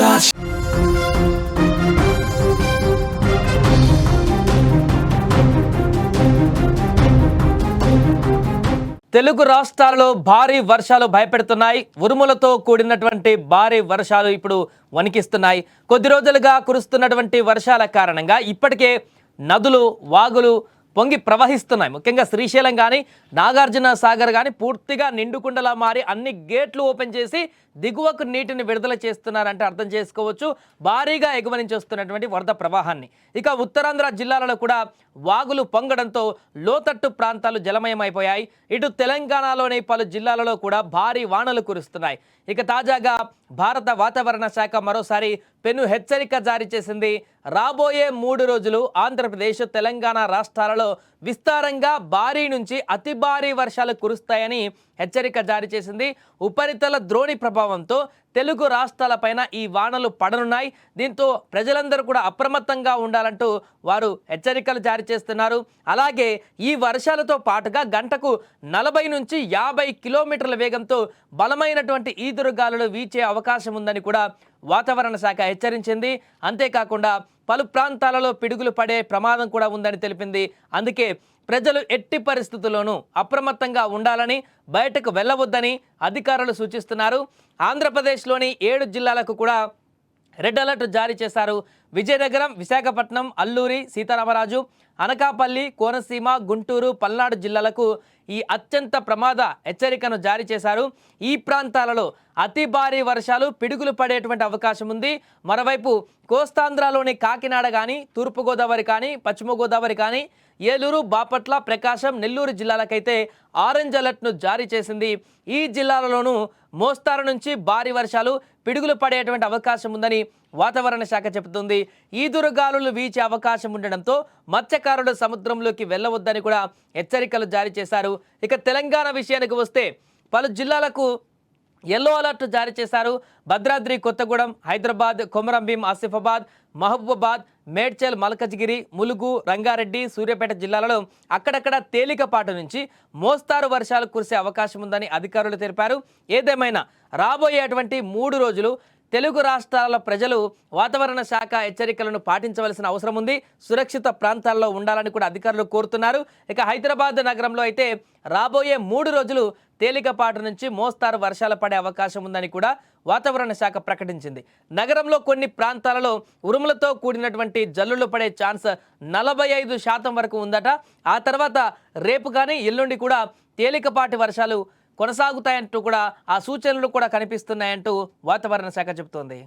touch. Telugu రాష్ట్రాలలో భారీ వర్షాలు భయపెడుతున్నాయి. ఉరుములతో కూడినటువంటి భారీ వర్షాలు ఇప్పుడు వణికిస్తున్నాయి. కొద్ది రోజులుగా కురుస్తున్నటువంటి వర్షాల కారణంగా ఇప్పటికే నదులు, వాగులు పొంగి ప్రవహిస్తున్నాయి. ముఖ్యంగా శ్రీశైలం కానీ, నాగార్జున సాగర్ కానీ పూర్తిగా నిండుకుండలా మారి అన్ని గేట్లు ఓపెన్ చేసి దిగువకు నీటిని విడుదల చేస్తున్నారంటే అర్థం చేసుకోవచ్చు భారీగా ఎగువ నుంచి వస్తున్నటువంటి వరద ప్రవాహాన్ని. ఇక ఉత్తరాంధ్ర జిల్లాలలో కూడా వాగులు పొంగడంతో లోతట్టు ప్రాంతాలు జలమయమైపోయాయి. ఇటు తెలంగాణలోని పలు జిల్లాలలో కూడా భారీ వానలు కురుస్తున్నాయి. ఇక తాజాగా భారత వాతావరణ శాఖ మరోసారి పెను హెచ్చరిక జారీ చేసింది. రాబోయే 3 రోజులు ఆంధ్రప్రదేశ్, తెలంగాణ రాష్ట్రాలలో విస్తారంగా భారీ నుంచి అతి భారీ వర్షాలు కురుస్తాయని హెచ్చరిక జారీ చేసింది. ఉపరితల ద్రోణి ప్రభావంతో తెలుగు రాష్ట్రాలపైన ఈ వానలు పడనున్నాయి. దీంతో ప్రజలందరూ కూడా అప్రమత్తంగా ఉండాలంటూ వారు హెచ్చరికలు జారీ చేస్తున్నారు. అలాగే ఈ వర్షాలతో పాటుగా గంటకు 40 నుంచి 50 కిలోమీటర్ల వేగంతో బలమైనటువంటి ఈదురుగాలులు వీచే అవకాశం ఉందని కూడా వాతావరణ శాఖ హెచ్చరించింది. అంతేకాకుండా పలు ప్రాంతాలలో పిడుగులు పడే ప్రమాదం కూడా ఉందని తెలిపింది. అందుకే ప్రజలు ఎట్టి పరిస్థితుల్లోనూ అప్రమత్తంగా ఉండాలని, బయటకు వెళ్ళవద్దని అధికారులు సూచిస్తున్నారు. ఆంధ్రప్రదేశ్లోని 7 జిల్లాలకు కూడా రెడ్ అలర్ట్ జారీ చేశారు. విజయనగరం, విశాఖపట్నం, అల్లూరి సీతారామరాజు, అనకాపల్లి, కోనసీమ, గుంటూరు, పల్నాడు జిల్లాలకు ఈ అత్యంత ప్రమాద హెచ్చరికను జారీ చేశారు. ఈ ప్రాంతాలలో అతి భారీ వర్షాలు, పిడుగులు పడేటువంటి అవకాశం ఉంది. మరోవైపు కోస్తాంధ్రలోని కాకినాడ కానీ, తూర్పుగోదావరి కానీ, పశ్చిమ గోదావరి కానీ, ఏలూరు, బాపట్ల, ప్రకాశం, నెల్లూరు జిల్లాలకైతే ఆరెంజ్ అలర్ట్ను జారీ చేసింది. ఈ జిల్లాలలోనూ మోస్తారు నుంచి భారీ వర్షాలు, పిడుగులు పడేటువంటి అవకాశం ఉందని వాతావరణ శాఖ చెబుతుంది. ఈదురుగాలులు వీచే అవకాశం ఉండడంతో మత్స్యకారులు సముద్రంలోకి వెళ్ళవద్దని కూడా హెచ్చరికలు జారీ చేశారు. ఇక తెలంగాణ విషయానికి వస్తే పలు జిల్లాలకు ఎల్లో అలర్ట్ జారీ చేశారు. భద్రాద్రి కొత్తగూడెం, హైదరాబాద్, కొమరంభీం, ఆసిఫాబాద్, మహబూబాబాద్, మేడ్చల్, మల్కజ్గిరి, ములుగు, రంగారెడ్డి, సూర్యాపేట జిల్లాలలో అక్కడక్కడ తేలికపాటి నుంచి మోస్తారు వర్షాలు కురిసే అవకాశం ఉందని అధికారులు తెలిపారు. ఏదేమైనా రాబోయేటువంటి 3 రోజులు తెలుగు రాష్ట్రాల ప్రజలు వాతావరణ శాఖ హెచ్చరికలను పాటించవలసిన అవసరం ఉంది. సురక్షిత ప్రాంతాల్లో ఉండాలని కూడా అధికారులు కోరుతున్నారు. ఇక హైదరాబాద్ నగరంలో అయితే రాబోయే 3 రోజులు తేలికపాటి నుంచి మోస్తారు వర్షాలు పడే అవకాశం ఉందని కూడా వాతావరణ శాఖ ప్రకటించింది. నగరంలో కొన్ని ప్రాంతాలలో ఉరుములతో కూడినటువంటి జల్లులు పడే ఛాన్స్ 45% వరకు ఉందట. ఆ తర్వాత రేపు కానీ ఎల్లుండి కూడా తేలికపాటి వర్షాలు కొనసాగుతాయంటూ కూడా ఆ సూచనలు కూడా కనిపిస్తున్నాయంటూ వాతావరణ శాఖ చెబుతోంది.